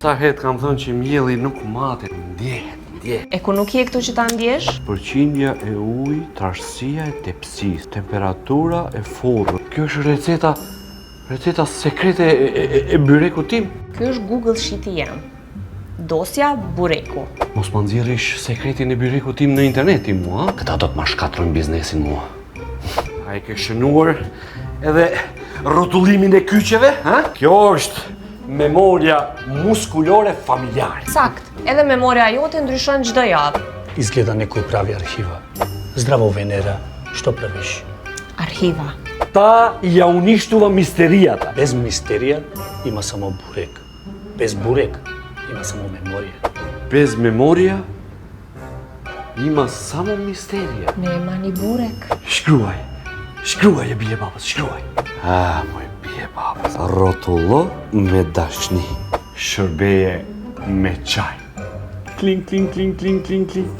Sa herë kam thënë që mjelli nuk matet, ndjehet. E ku nuk je këtu që ta ndjesh? Përqindja e ujit, trashësia e tepsisë, temperatura e forrës. Kjo është receta sekrete e byrekut tim. Ky është Google Sheet-i jam. Dosja bureku. Mos ma nxjerrish sekretin e byrekut tim në internet i mua. Këta do të ma shkatrojnë biznesin mua. A e ke shënuar edhe rrotullimin e kyçeve, ha? Kjo është memoria muskulore familjare. Sakt, edhe memoria jote ndryshon çdo javë. Izgleda nekoj pravi arhiva. Zdravo Venera, što praviš? Arhiva. Ta ja uništila misterijata. Bez misterija ima samo burek. Bez burek ima samo memorija. Bez memorija ima samo misterija. Nema ni burek. Shkruaj e bie babës, shkruaj. Moj bie babës. Rrotullo me dashni. Shërbeje me çaj. Kling, kling, kling, kling, kling, kling.